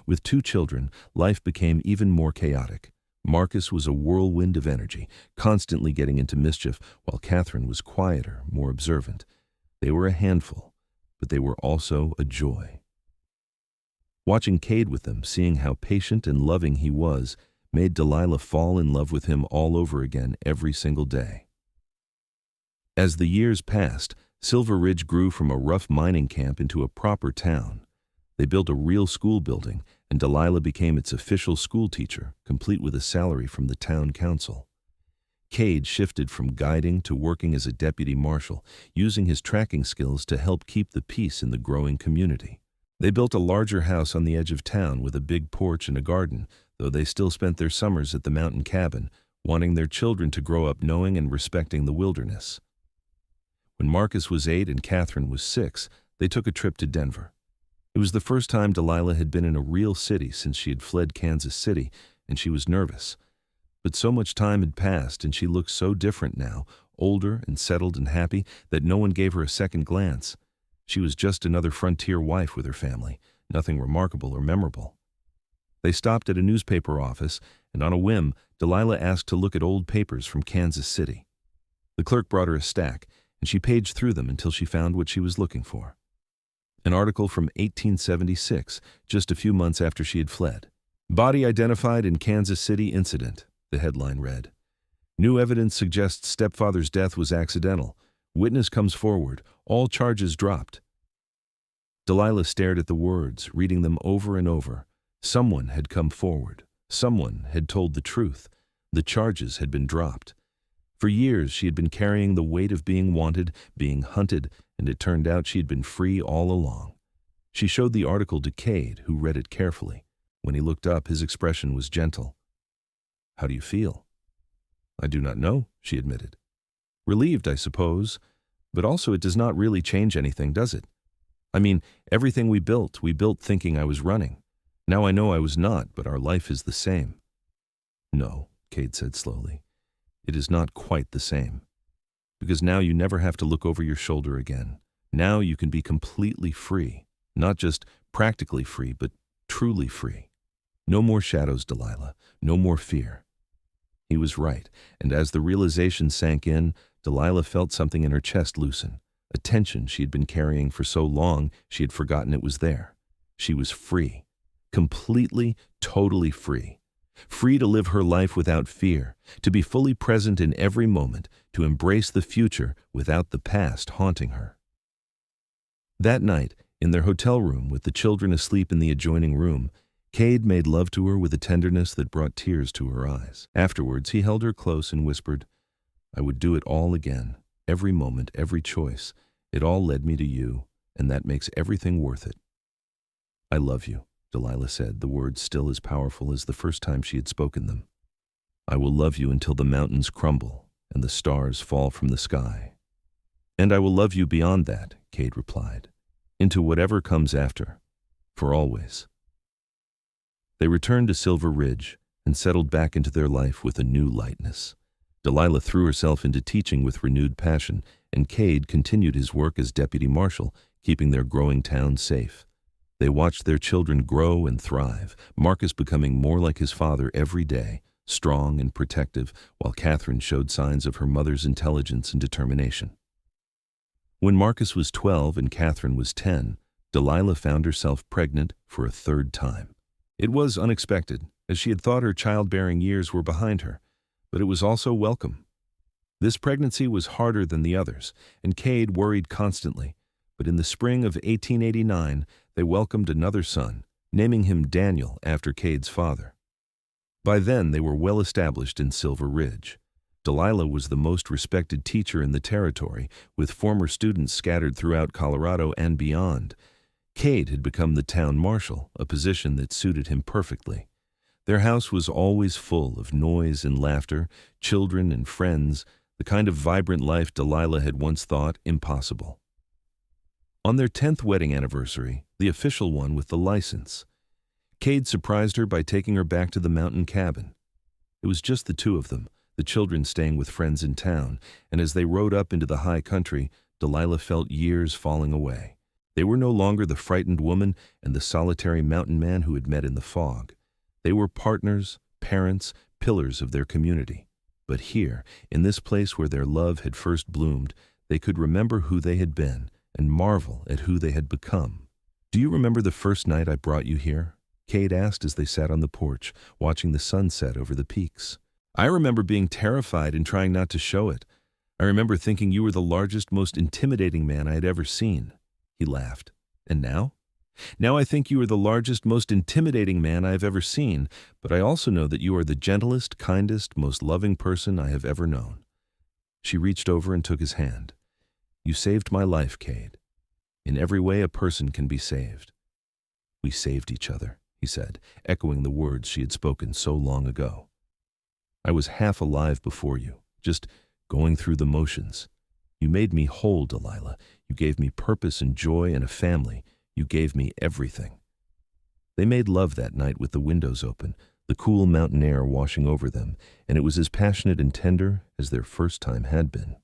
With 2 children, life became even more chaotic. Marcus was a whirlwind of energy, constantly getting into mischief, while Catherine was quieter, more observant. They were a handful, but they were also a joy. Watching Kade with them, seeing how patient and loving he was, made Delilah fall in love with him all over again every single day. As the years passed, Silver Ridge grew from a rough mining camp into a proper town. They built a real school building, and Delilah became its official school teacher, complete with a salary from the town council. Kade shifted from guiding to working as a deputy marshal, using his tracking skills to help keep the peace in the growing community. They built a larger house on the edge of town with a big porch and a garden, though they still spent their summers at the mountain cabin, wanting their children to grow up knowing and respecting the wilderness. When Marcus was 8 and Catherine was 6, they took a trip to Denver. It was the first time Delilah had been in a real city since she had fled Kansas City, and she was nervous. But so much time had passed, and she looked so different now, older and settled and happy, that no one gave her a second glance. She was just another frontier wife with her family, nothing remarkable or memorable. They stopped at a newspaper office, and on a whim, Delilah asked to look at old papers from Kansas City. The clerk brought her a stack, and she paged through them until she found what she was looking for. An article from 1876, just a few months after she had fled. "Body identified in Kansas City incident," the headline read. "New evidence suggests stepfather's death was accidental. Witness comes forward. All charges dropped." Delilah stared at the words, reading them over and over. Someone had come forward. Someone had told the truth. The charges had been dropped. For years she had been carrying the weight of being wanted, being hunted, and it turned out she'd been free all along. She showed the article to Kade, who read it carefully. When he looked up, his expression was gentle. "How do you feel?" "I do not know," she admitted. "Relieved, I suppose, but also it does not really change anything, does it? I mean, everything we built thinking I was running. Now I know I was not, but our life is the same." "No," Kade said slowly. "It is not quite the same. Because now you never have to look over your shoulder again. Now you can be completely free. Not just practically free, but truly free. No more shadows, Delilah. No more fear." He was right, and as the realization sank in, Delilah felt something in her chest loosen, a tension she had been carrying for so long she had forgotten it was there. She was free. Completely, totally free. Free to live her life without fear, to be fully present in every moment, to embrace the future without the past haunting her. That night, in their hotel room with the children asleep in the adjoining room, Kade made love to her with a tenderness that brought tears to her eyes. Afterwards, he held her close and whispered, "I would do it all again, every moment, every choice. It all led me to you, and that makes everything worth it." "I love you," Delilah said, the words still as powerful as the first time she had spoken them. "I will love you until the mountains crumble and the stars fall from the sky." "And I will love you beyond that," Kade replied, "into whatever comes after, for always." They returned to Silver Ridge and settled back into their life with a new lightness. Delilah threw herself into teaching with renewed passion, and Kade continued his work as deputy marshal, keeping their growing town safe. They watched their children grow and thrive, Marcus becoming more like his father every day, strong and protective, while Catherine showed signs of her mother's intelligence and determination. When Marcus was 12 and Catherine was 10, Delilah found herself pregnant for a third time. It was unexpected, as she had thought her childbearing years were behind her, but it was also welcome. This pregnancy was harder than the others, and Kade worried constantly, but in the spring of 1889, they welcomed another son, naming him Daniel after Kade's father. By then, they were well established in Silver Ridge. Delilah was the most respected teacher in the territory, with former students scattered throughout Colorado and beyond. Kade had become the town marshal, a position that suited him perfectly. Their house was always full of noise and laughter, children and friends, the kind of vibrant life Delilah had once thought impossible. On their 10th wedding anniversary, the official one with the license, Kade surprised her by taking her back to the mountain cabin. It was just the two of them, the children staying with friends in town, and as they rode up into the high country, Delilah felt years falling away. They were no longer the frightened woman and the solitary mountain man who had met in the fog. They were partners, parents, pillars of their community. But here, in this place where their love had first bloomed, they could remember who they had been and marvel at who they had become. "Do you remember the first night I brought you here?" Kade asked as they sat on the porch, watching the sunset over the peaks. "I remember being terrified and trying not to show it. I remember thinking you were the largest, most intimidating man I had ever seen." He laughed. "And now?" "Now I think you are the largest, most intimidating man I have ever seen, but I also know that you are the gentlest, kindest, most loving person I have ever known." She reached over and took his hand. "You saved my life, Kade. In every way a person can be saved." "We saved each other," he said, echoing the words she had spoken so long ago. "I was half alive before you, just going through the motions. You made me whole, Delilah. You gave me purpose and joy and a family. You gave me everything." They made love that night with the windows open, the cool mountain air washing over them, and it was as passionate and tender as their first time had been.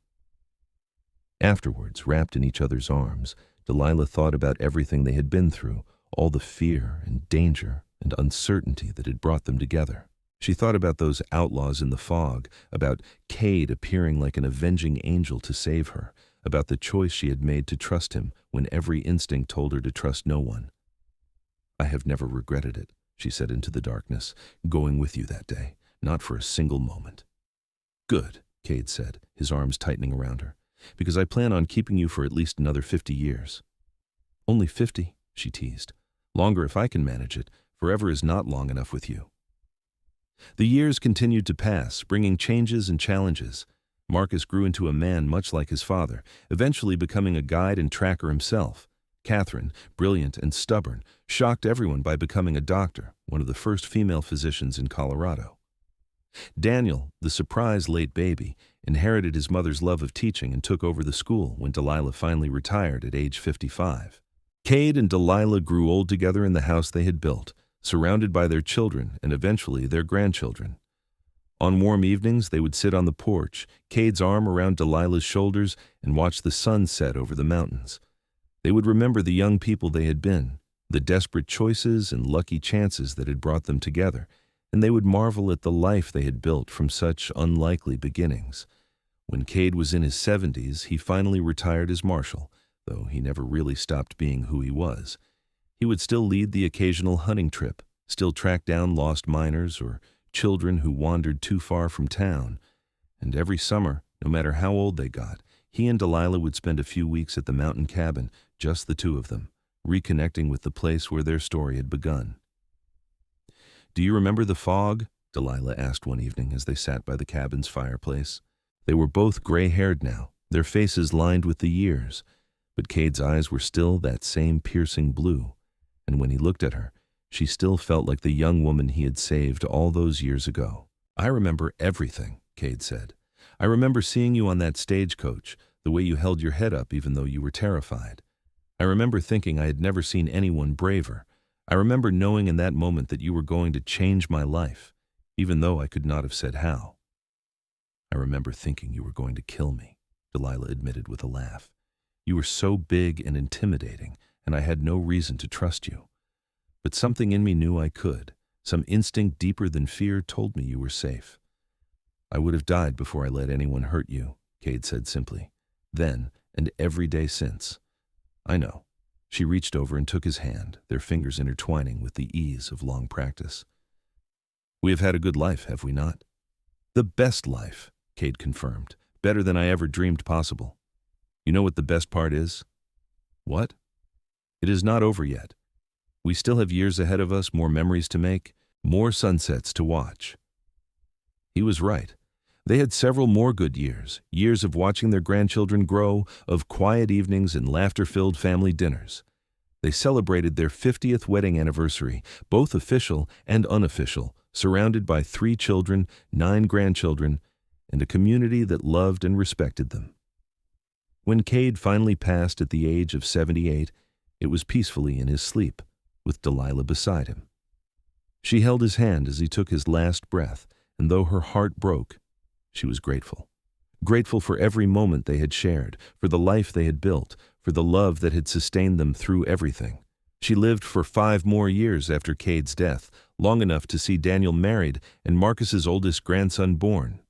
Afterwards, wrapped in each other's arms, Delilah thought about everything they had been through, all the fear and danger and uncertainty that had brought them together. She thought about those outlaws in the fog, about Kade appearing like an avenging angel to save her, about the choice she had made to trust him when every instinct told her to trust no one. "I have never regretted it," she said into the darkness, "going with you that day, not for a single moment." "Good," Kade said, his arms tightening around her, "because I plan on keeping you for at least another 50 years. "Only 50, she teased. "Longer if I can manage it. Forever is not long enough with you." The years continued to pass, bringing changes and challenges. Marcus grew into a man much like his father, eventually becoming a guide and tracker himself. Catherine, brilliant and stubborn, shocked everyone by becoming a doctor, one of the first female physicians in Colorado. Daniel, the surprise late baby, inherited his mother's love of teaching and took over the school when Delilah finally retired at age 55. Kade and Delilah grew old together in the house they had built, surrounded by their children and eventually their grandchildren. On warm evenings, they would sit on the porch, Kade's arm around Delilah's shoulders, and watch the sun set over the mountains. They would remember the young people they had been, the desperate choices and lucky chances that had brought them together, and they would marvel at the life they had built from such unlikely beginnings. When Kade was in his 70s, he finally retired as marshal, though he never really stopped being who he was. He would still lead the occasional hunting trip, still track down lost miners or children who wandered too far from town. And every summer, no matter how old they got, he and Delilah would spend a few weeks at the mountain cabin, just the two of them, reconnecting with the place where their story had begun. "Do you remember the fog?" Delilah asked one evening as they sat by the cabin's fireplace. They were both gray-haired now, their faces lined with the years, but Kade's eyes were still that same piercing blue, and when he looked at her, she still felt like the young woman he had saved all those years ago. "I remember everything," Kade said. "I remember seeing you on that stagecoach, the way you held your head up even though you were terrified. I remember thinking I had never seen anyone braver. I remember knowing in that moment that you were going to change my life, even though I could not have said how." "I remember thinking you were going to kill me," Delilah admitted with a laugh. "You were so big and intimidating, and I had no reason to trust you. But something in me knew I could. Some instinct deeper than fear told me you were safe. I would have died before I let anyone hurt you," Kade said simply. "Then, and every day since." "I know." She reached over and took his hand, their fingers intertwining with the ease of long practice. "We have had a good life, have we not?" "The best life," Kade confirmed. "Better than I ever dreamed possible. You know what the best part is?" "What?" "It is not over yet. We still have years ahead of us, more memories to make, more sunsets to watch." He was right. They had several more good years, years of watching their grandchildren grow, of quiet evenings and laughter-filled family dinners. They celebrated their 50th wedding anniversary, both official and unofficial, surrounded by 3 children, 9 grandchildren, and a community that loved and respected them. When Kade finally passed at the age of 78, it was peacefully in his sleep, with Delilah beside him. She held his hand as he took his last breath, and though her heart broke, she was grateful. Grateful for every moment they had shared, for the life they had built, for the love that had sustained them through everything. She lived for 5 more years after Kade's death, long enough to see Daniel married and Marcus's oldest grandson born.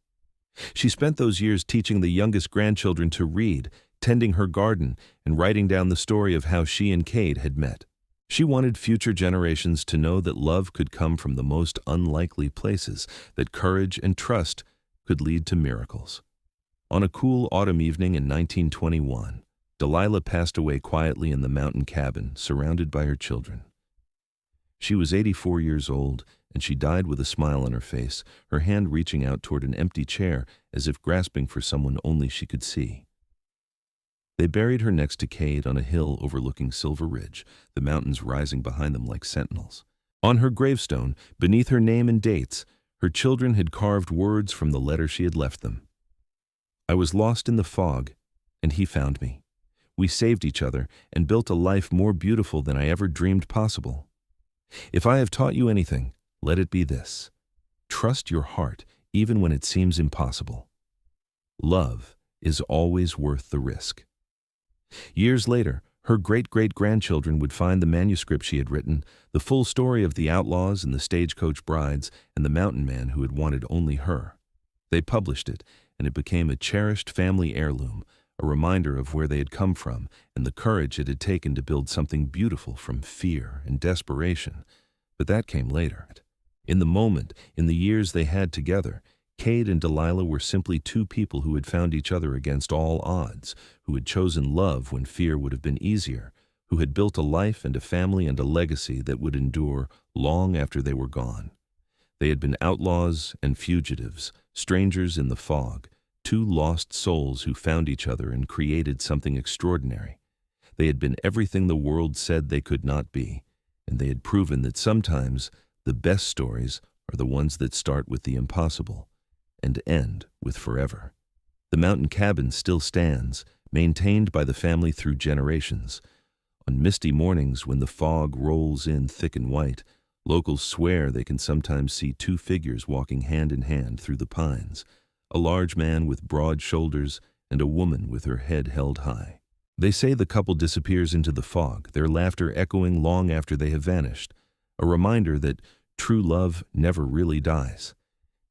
She spent those years teaching the youngest grandchildren to read, tending her garden, and writing down the story of how she and Kade had met. She wanted future generations to know that love could come from the most unlikely places, that courage and trust could lead to miracles. On a cool autumn evening in 1921, Delilah passed away quietly in the mountain cabin, surrounded by her children. She was 84 years old, and she died with a smile on her face, her hand reaching out toward an empty chair as if grasping for someone only she could see. They buried her next to Kade on a hill overlooking Silver Ridge, the mountains rising behind them like sentinels. On her gravestone, beneath her name and dates, her children had carved words from the letter she had left them. "I was lost in the fog, and he found me. We saved each other and built a life more beautiful than I ever dreamed possible. If I have taught you anything, let it be this: trust your heart even when it seems impossible. Love is always worth the risk." Years later, her great-great-grandchildren would find the manuscript she had written, the full story of the Outlaws and the Stagecoach brides and the mountain man who had wanted only her. They published it, and it became a cherished family heirloom, a reminder of where they had come from and the courage it had taken to build something beautiful from fear and desperation. But that came later. In the moment, in the years they had together, Kade and Delilah were simply 2 people who had found each other against all odds, who had chosen love when fear would have been easier, who had built a life and a family and a legacy that would endure long after they were gone. They had been outlaws and fugitives, strangers in the fog, two lost souls who found each other and created something extraordinary. They had been everything the world said they could not be, and they had proven that sometimes the best stories are the ones that start with the impossible and end with forever. The mountain cabin still stands, maintained by the family through generations. On misty mornings when the fog rolls in thick and white, locals swear they can sometimes see two figures walking hand in hand through the pines, a large man with broad shoulders and a woman with her head held high. They say the couple disappears into the fog, their laughter echoing long after they have vanished, a reminder that true love never really dies.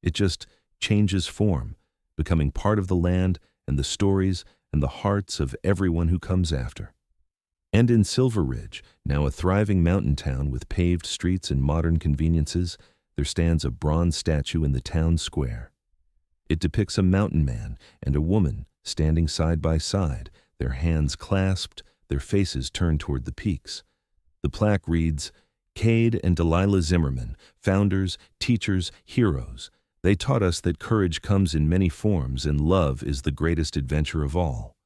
It just changes form, becoming part of the land and the stories and the hearts of everyone who comes after. And in Silver Ridge, now a thriving mountain town with paved streets and modern conveniences, there stands a bronze statue in the town square. It depicts a mountain man and a woman standing side by side, their hands clasped, their faces turned toward the peaks. The plaque reads, "Kade and Delilah Zimmerman, founders, teachers, heroes. They taught us that courage comes in many forms and love is the greatest adventure of all."